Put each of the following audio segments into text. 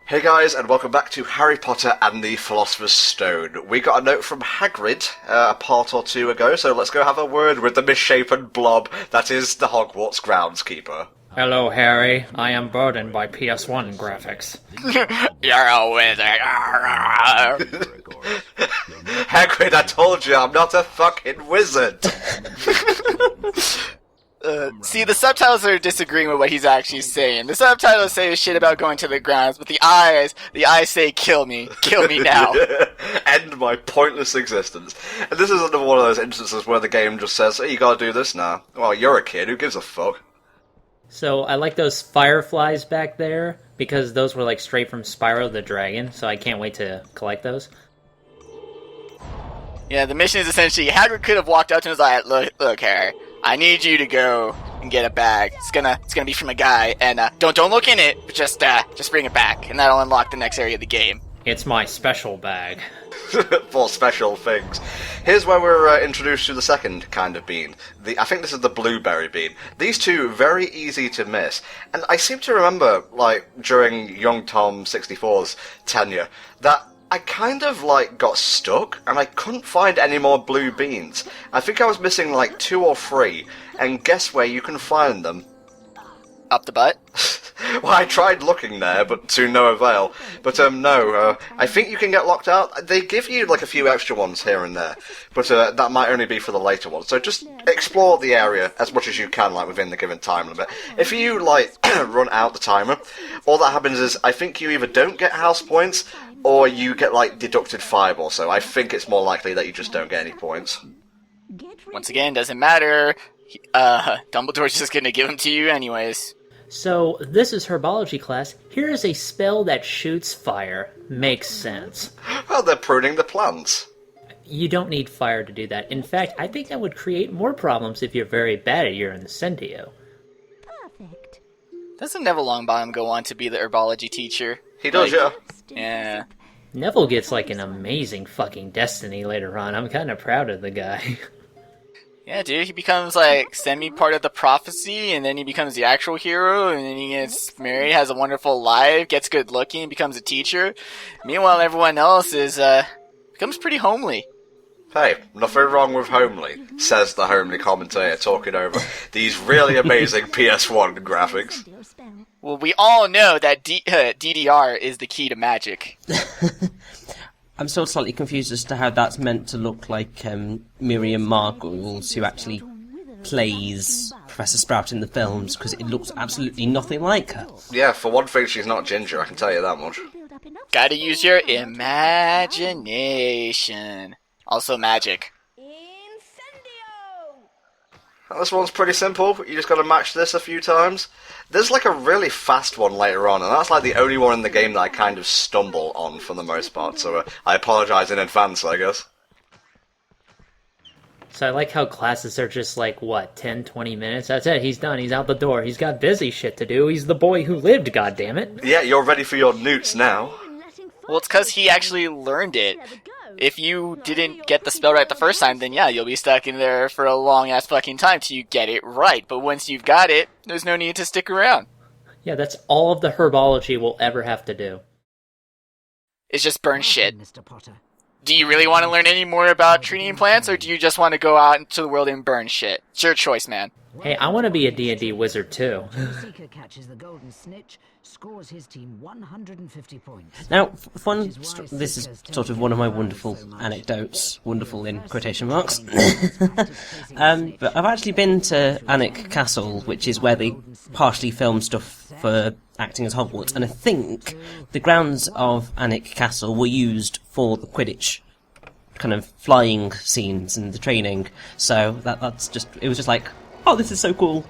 Hey guys, and welcome back to Harry Potter and the Philosopher's Stone. We got a note from Hagrid a part or two ago, so let's go have a word with the misshapen blob that is the Hogwarts groundskeeper. Hello, Harry. I am burdened by PS1 graphics. You're a wizard. Hagrid, I told you, I'm not a fucking wizard. See, the subtitles are disagreeing with what he's actually saying. The subtitles say shit about going to the grounds, but the eyes say kill me now. End my pointless existence. And this is another one of those instances where the game just says, hey, you gotta do this now. Well, you're a kid, who gives a fuck? So, I like those fireflies back there, because those were like straight from Spyro the Dragon, so I can't wait to collect those. Yeah, the mission is essentially, Hagrid could have walked up to him and was like, look, Harry, I need you to go and get a bag. It's gonna be from a guy, and don't look in it, but just bring it back, and that'll unlock the next area of the game. It's my special bag. For special things. Here's where we're introduced to the second kind of bean. I think this is the blueberry bean. These two, very easy to miss. And I seem to remember, during young Tom 64's tenure, that I kind of, got stuck, and I couldn't find any more blue beans. I think I was missing, 2 or 3, and guess where you can find them? Up the butt? Well, I tried looking there, but to no avail. But, no, I think you can get locked out. They give you, a few extra ones here and there, but that might only be for the later ones. So just explore the area as much as you can, within the given time limit. If you, run out the timer, all that happens is, I think you either don't get house points, or you get, deducted 5 or so. I think it's more likely that you just don't get any points. Once again, doesn't matter. Dumbledore's just gonna give them to you anyways. So, this is Herbology class. Here is a spell that shoots fire. Makes sense. Well, they're pruning the plants. You don't need fire to do that. In fact, I think that would create more problems if you're very bad at your incendio. Perfect. Doesn't Neville Longbottom go on to be the herbology teacher? He does, yeah. Yeah. Neville gets an amazing fucking destiny later on. I'm kind of proud of the guy. Yeah, dude, he becomes, semi-part of the prophecy, and then he becomes the actual hero, and then he gets married, has a wonderful life, gets good looking, becomes a teacher. Meanwhile, everyone else becomes pretty homely. Hey, nothing wrong with homely, says the homely commentator talking over these really amazing PS1 graphics. Well, we all know that DDR is the key to magic. I'm still slightly confused as to how that's meant to look like Miriam Margolyes, who actually plays Professor Sprout in the films, because it looks absolutely nothing like her. Yeah, for one thing, she's not ginger, I can tell you that much. Gotta use your imagination. Also magic. This one's pretty simple. You just gotta match this a few times. There's a really fast one later on, and that's the only one in the game that I kind of stumble on for the most part, so I apologise in advance, I guess. So I like how classes are just 10, 20 minutes? That's it, he's done, he's out the door, he's got busy shit to do, he's the boy who lived, goddammit. Yeah, you're ready for your newts now. Well, it's because he actually learned it. If you didn't get the spell right the first time, then yeah, you'll be stuck in there for a long-ass fucking time till you get it right. But once you've got it, there's no need to stick around. Yeah, that's all of the herbology we'll ever have to do. It's just burn shit. Do you really want to learn any more about treating plants, or do you just want to go out into the world and burn shit? It's your choice, man. Hey, I want to be a D&D wizard too. Seeker catches the golden snitch, scores his team 150 points. Now, this is sort of one of my wonderful anecdotes, wonderful in quotation marks. But I've actually been to Alnwick Castle, which is where they partially film stuff for acting as Hogwarts, and I think the grounds of Alnwick Castle were used for the Quidditch kind of flying scenes and the training, so it was just oh, this is so cool.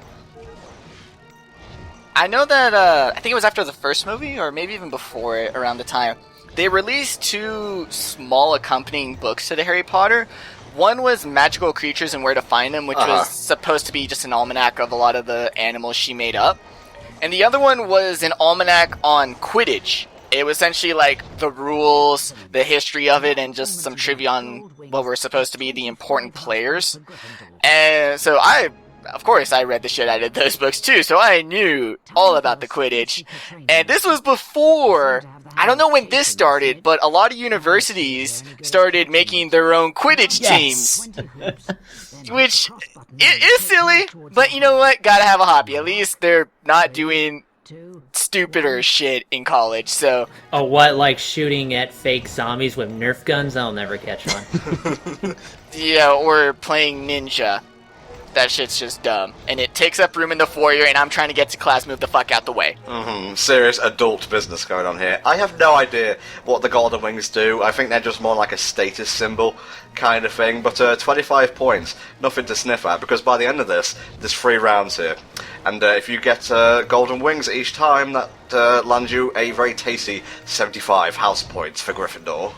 I know that, I think it was after the first movie, or maybe even before it, around the time, they released 2 small accompanying books to the Harry Potter. One was Magical Creatures and Where to Find Them, which was supposed to be just an almanac of a lot of the animals she made up. And the other one was an almanac on Quidditch. It was essentially the rules, the history of it, and just some trivia on what were supposed to be the important players. And so I of course, I read the shit out of those books too, so I knew all about the Quidditch. And this was before, I don't know when this started, but a lot of universities started making their own Quidditch teams. Which is silly, but you know what? Gotta have a hobby. At least they're not doing stupider shit in college, so... Oh, what, like shooting at fake zombies with Nerf guns? I'll never catch on. Yeah, or playing ninja. That shit's just dumb. And it takes up room in the foyer, and I'm trying to get to class, move the fuck out the way. Serious adult business going on here. I have no idea what the Golden Wings do. I think they're just more like a status symbol kind of thing. But 25 points, nothing to sniff at, because by the end of this, there's 3 rounds here. And if you get Golden Wings each time, that lands you a very tasty 75 house points for Gryffindor.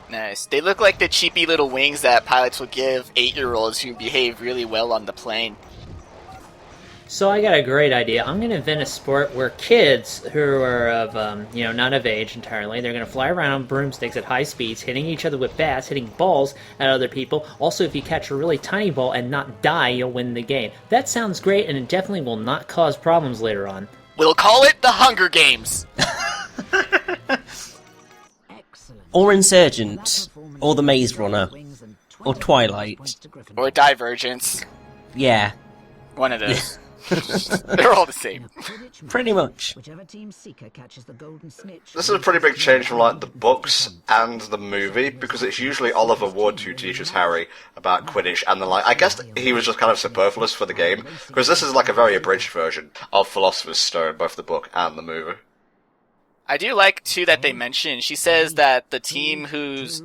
Nice. They look like the cheapy little wings that pilots would give 8-year-olds who behave really well on the plane. So I got a great idea. I'm going to invent a sport where kids who are of, not of age entirely, they're going to fly around on broomsticks at high speeds, hitting each other with bats, hitting balls at other people. Also, if you catch a really tiny ball and not die, you'll win the game. That sounds great, and it definitely will not cause problems later on. We'll call it the Hunger Games. Or Insurgent, or The Maze Runner, or Twilight. Or Divergence. Yeah. One of those. They're all the same. Pretty much. This is a pretty big change from like the books and the movie, because it's usually Oliver Wood who teaches Harry about Quidditch, and then like I guess he was just kind of superfluous for the game, because this is like a very abridged version of Philosopher's Stone, both the book and the movie. I do like, too, that they mentioned, she says that the team whose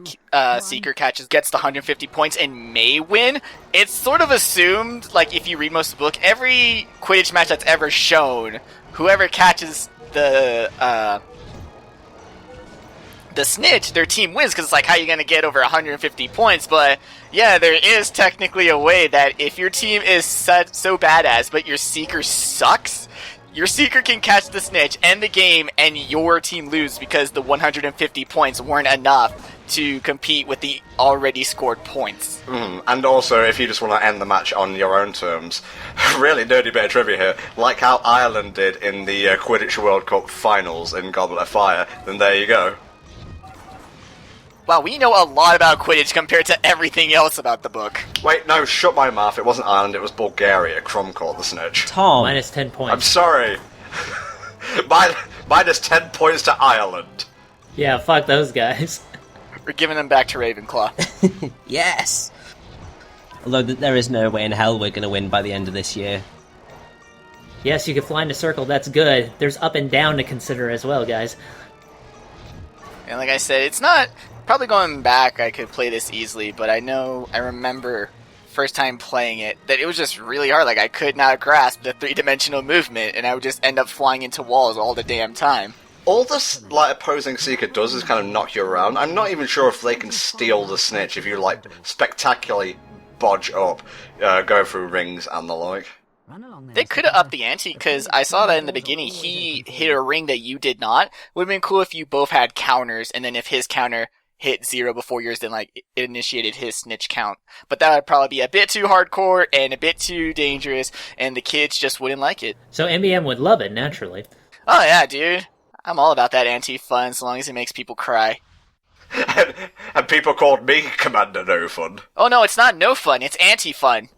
Seeker catches gets the 150 points and may win. It's sort of assumed, like, if you read most of the book, every Quidditch match that's ever shown, whoever catches the snitch, their team wins, because it's like, how are you going to get over 150 points? But, yeah, there is technically a way that if your team is so badass, but your Seeker sucks, your Seeker can catch the snitch, end the game, and your team lose because the 150 points weren't enough to compete with the already scored points. And also, if you just want to end the match on your own terms, really nerdy bit of trivia here, like how Ireland did in the Quidditch World Cup finals in Goblet of Fire, then there you go. Wow, we know a lot about Quidditch compared to everything else about the book. Wait, no, shut my mouth, it wasn't Ireland, it was Bulgaria. Crum caught the snitch. Tom. Minus 10 points. I'm sorry. Minus 10 points to Ireland. Yeah, fuck those guys. We're giving them back to Ravenclaw. Yes! Although there is no way in hell we're going to win by the end of this year. Yes, you can fly in a circle, that's good. There's up and down to consider as well, guys. And like I said, it's not... Probably going back, I could play this easily, but I remember first time playing it, that it was just really hard. Like, I could not grasp the 3-dimensional movement, and I would just end up flying into walls all the damn time. All this, like, opposing Seeker does is kind of knock you around. I'm not even sure if they can steal the snitch if you, like, spectacularly bodge up, go through rings and the like. They could have upped the ante, because I saw that in the beginning, he hit a ring that you did not. Would have been cool if you both had counters, and then if his counter hit 0 before yours, then like it initiated his snitch count. But that would probably be a bit too hardcore and a bit too dangerous, and the kids just wouldn't like it. So MBM would love it, naturally. Oh yeah, dude. I'm all about that anti-fun, as long as it makes people cry. and people called me Commander No Fun. Oh no, it's not no fun, it's anti-fun.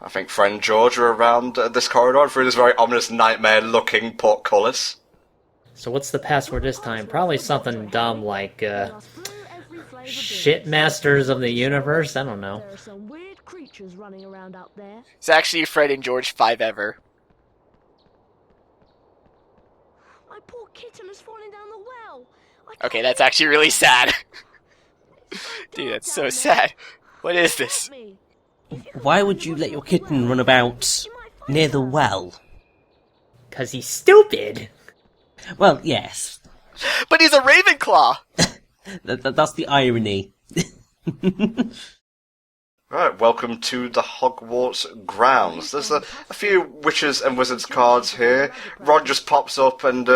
I think friend George are around this corridor through this very ominous nightmare-looking portcullis. So what's the password this time? Probably something dumb like, Shitmasters of the Universe? I don't know. There are some weird creatures running around out there. It's actually Fred and George 5-ever. My poor kitten has fallen down the well. Okay, that's actually really sad. Dude, that's so sad. What is this? Why would you let your kitten run about near the well? 'Cause he's stupid! Well, yes. But he's a Ravenclaw! That's the irony. Right, welcome to the Hogwarts grounds. There's a few witches and wizards cards here. Rod just pops up and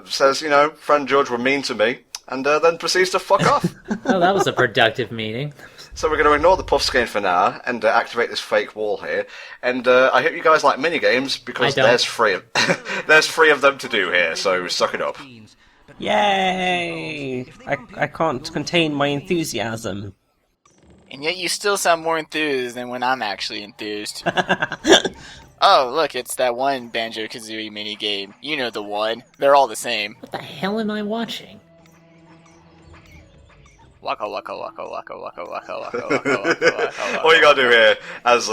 says, you know, friend George were mean to me, and then proceeds to fuck off. Oh, that was a productive meeting. So we're going to ignore the Puffskein for now and activate this fake wall here. And I hope you guys like minigames because there's three of there's three of them to do here. So suck it up. Yay! I can't contain my enthusiasm. And yet you still sound more enthused than when I'm actually enthused. Oh, look, it's that one Banjo-Kazooie minigame. You know the one. They're all the same. What the hell am I watching? Waka waka waka waka waka waka waka waka waka. All you gotta do here, as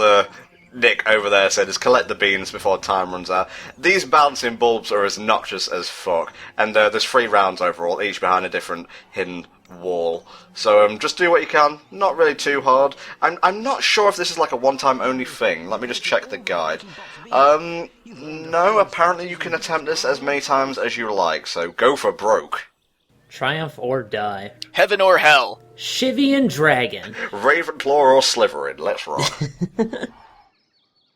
Nick over there said, is collect the beans before time runs out. These bouncing bulbs are as noxious as fuck, and there's 3 rounds overall, each behind a different hidden wall. So just do what you can, not really too hard. I'm not sure if this is like a one-time only thing. Let me just check the guide. No, apparently you can attempt this as many times as you like, so go for broke. Triumph or die. Heaven or hell. Shivian Dragon. Ravenclaw or Slytherin, let's rock.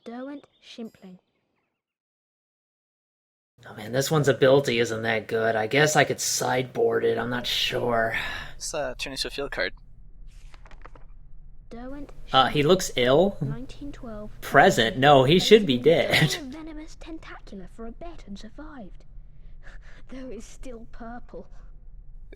Derwent Shimpling. Oh man, this one's ability isn't that good. I guess I could sideboard it, I'm not sure. Let's turn into a field card. Derwent He looks ill. 1912. Present? No, he should be dead. A venomous tentacular for a bet and survived. Though it's still purple.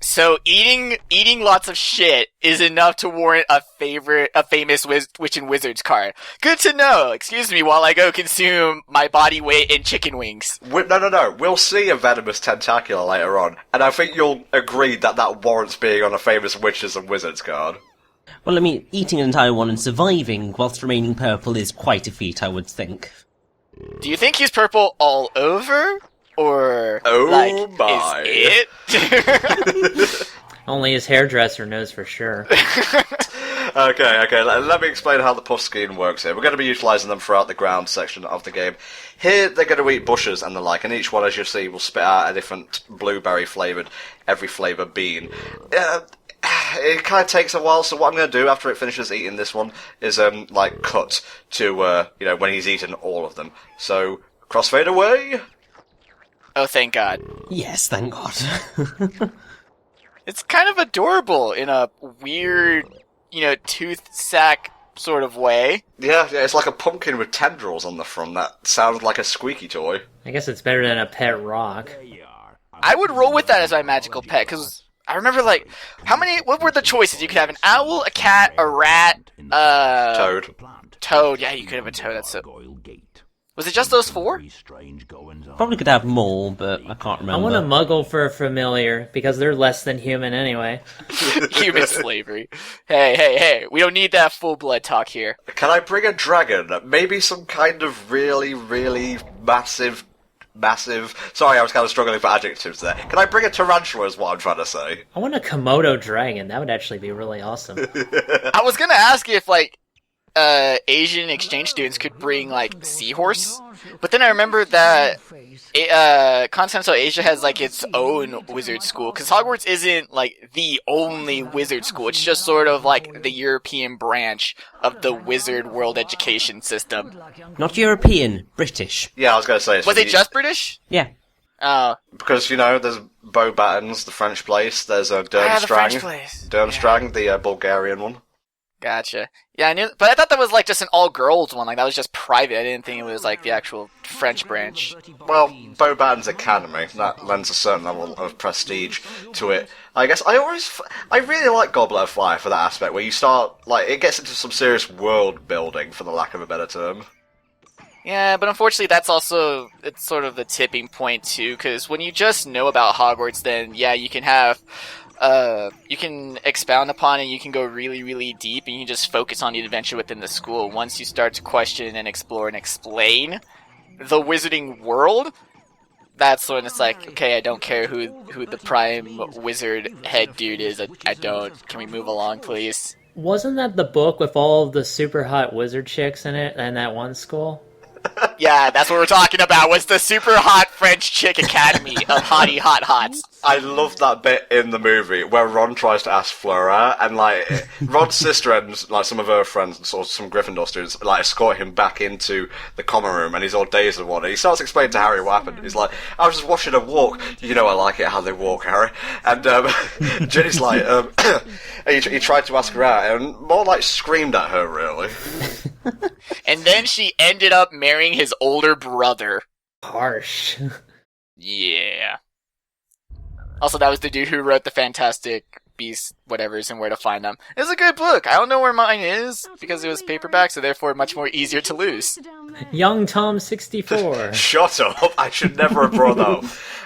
So eating lots of shit is enough to warrant a famous Witch and Wizards card. Good to know. Excuse me while I go consume my body weight in chicken wings. No. We'll see a venomous tentacular later on, and I think you'll agree that that warrants being on a famous Witches and Wizards card. Well, I mean, eating an entire one and surviving whilst remaining purple is quite a feat, I would think. Do you think he's purple all over? Or, my. Is it? Only his hairdresser knows for sure. Okay, let me explain how the Puffskein works here. We're going to be utilising them throughout the ground section of the game. Here, they're going to eat bushes and the like, and each one, as you'll see, will spit out a different blueberry-flavoured, every flavour bean. It kind of takes a while, so what I'm going to do after it finishes eating this one is, cut to, when he's eaten all of them. So, crossfade away! Oh, thank God. Yes, thank God. It's kind of adorable in a weird, tooth sack sort of way. Yeah, it's like a pumpkin with tendrils on the front. That sounds like a squeaky toy. I guess it's better than a pet rock. I would roll with that as my magical pet, because I remember, what were the choices? You could have an owl, a cat, a rat, Toad. Toad, yeah, you could have a toad, that's so... Was it just those 4? Probably could have more, but I can't remember. I want a muggle for a familiar, because they're less than human anyway. Human slavery. Hey, we don't need that full blood talk here. Can I bring a dragon? Maybe some kind of really, really massive... Sorry, I was kind of struggling for adjectives there. Can I bring a tarantula is what I'm trying to say. I want a Komodo dragon. That would actually be really awesome. I was gonna ask if, Asian exchange students could bring, seahorse. But then I remember that Continental Asia has, its own wizard school. Because Hogwarts isn't, the only wizard school. It's just sort of, the European branch of the wizard world education system. Not European, British. Yeah, I was going to say... Was it just British? Yeah. Because, there's Beauxbatons, the French place. There's the Durmstrang. French place. Durmstrang, the Bulgarian one. Gotcha. Yeah, I knew, but I thought that was just an all-girls one. That was just private. I didn't think it was the actual French branch. Well, Beauxbatons Academy, that lends a certain level of prestige to it. I guess I really like Goblet of Fire for that aspect, where you start, it gets into some serious world building, for the lack of a better term. Yeah, but unfortunately that's also, it's sort of the tipping point too, because when you just know about Hogwarts, then yeah, you can have... you can expound upon it, you can go really, really deep, and you can just focus on the adventure within the school. Once you start to question and explore and explain the wizarding world, that's when it's okay, I don't care who the prime wizard head dude is, I don't. Can we move along, please? Wasn't that the book with all of the super hot wizard chicks in it and that one school? Yeah, that's what we're talking about, was the super hot French chick academy of hottie hot hots. I love that bit in the movie where Ron tries to ask Flora, and like Ron's sister and like some of her friends and sort of some Gryffindor students like escort him back into the common room, and he's all dazed and whatnot. He starts explaining to Harry what happened. He's like, "I was just watching them walk. You know, I like it how they walk, Harry." And Ginny's like, he tried to ask her out, and more like screamed at her, really. And then she ended up marrying his older brother. Harsh. Yeah. Also, that was the dude who wrote the Fantastic Beasts, whatever's, and Where to Find Them. It was a good book. I don't know where mine is, because it was paperback, so therefore much more easier to lose. Young Tom 64. Shut up! I should never have brought that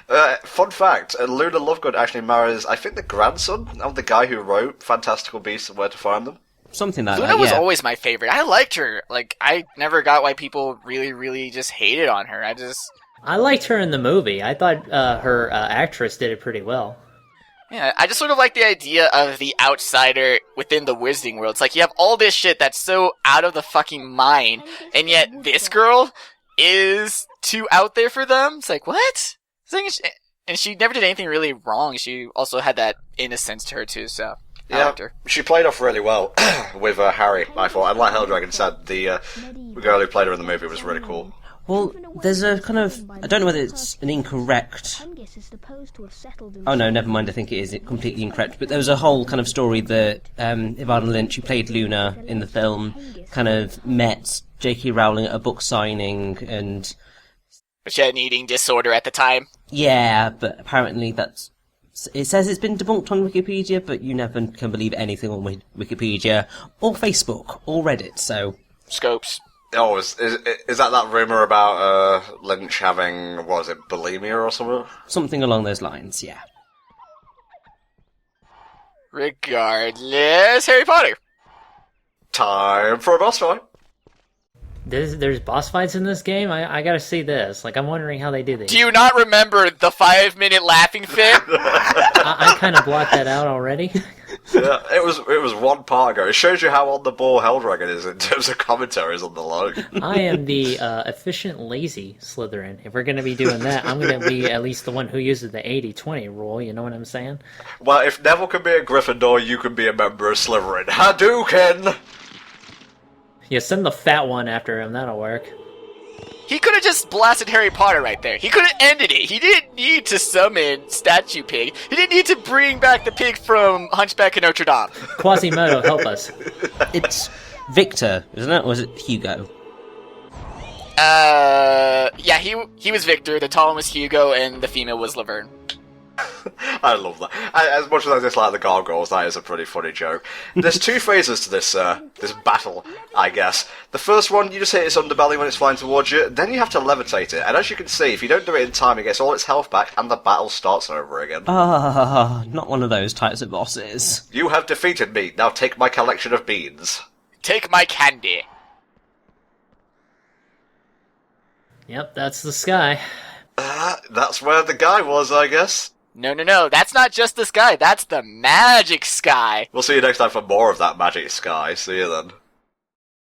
up. Fun fact, Luna Lovegood actually marries, I think, the grandson of the guy who wrote Fantastical Beasts and Where to Find Them. Something like Luna that, was yeah. always my favorite. I liked her. Like, I never got why people really, really just hated on her. I liked her in the movie. I thought her actress did it pretty well. Yeah, I just sort of like the idea of the outsider within the wizarding world. It's like, you have all this shit that's so out of the fucking mind, and yet this girl is too out there for them? It's like, what? And she never did anything really wrong. She also had that innocence to her, too, so I liked her. She played off really well with Harry, I thought. And like Helldragon said, the girl who played her in the movie was really cool. Well, there's a kind of... I don't know whether it's an incorrect... Oh no, never mind, I think it is completely incorrect. But there was a whole kind of story that Ivana Lynch, who played Luna in the film, kind of met J.K. Rowling at a book signing, and... But she had an eating disorder at the time. Yeah, but apparently that's... It says it's been debunked on Wikipedia, but you never can believe anything on Wikipedia, or Facebook, or Reddit, so... Scopes. Oh, is that rumour about Lynch having, what was it, bulimia or something? Something along those lines, yeah. Regardless, Harry Potter. Time for a boss fight. There's boss fights in this game? I gotta see this. Like, I'm wondering how they do these. Do you not remember the 5-minute laughing fit? I kind of blocked that out already. Yeah, it was one part ago. It shows you how on the ball Helldragon is in terms of commentaries on the log. I am the efficient, lazy Slytherin. If we're going to be doing that, I'm going to be at least the one who uses the 80-20 rule, you know what I'm saying? Well, if Neville can be a Gryffindor, you can be a member of Slytherin. Hadouken! Yeah, send the fat one after him, that'll work. He could have just blasted Harry Potter right there. He could have ended it. He didn't need to summon Statue Pig. He didn't need to bring back the pig from Hunchback of Notre Dame. Quasimodo, help us. It's Victor, isn't it? Or is it Hugo? Yeah, he was Victor, the tall one was Hugo, and the female was Laverne. I love that. As much as I dislike the gargoyles, that is a pretty funny joke. There's two phases to this battle, I guess. The first one, you just hit its underbelly when it's flying towards you, then you have to levitate it, and as you can see, if you don't do it in time, it gets all its health back, and the battle starts over again. Not one of those types of bosses. You have defeated me, now take my collection of beans. Take my candy. Yep, that's the sky. That's where the guy was, I guess. No, that's not just the sky, that's the magic sky. We'll see you next time for more of that magic sky. See you then.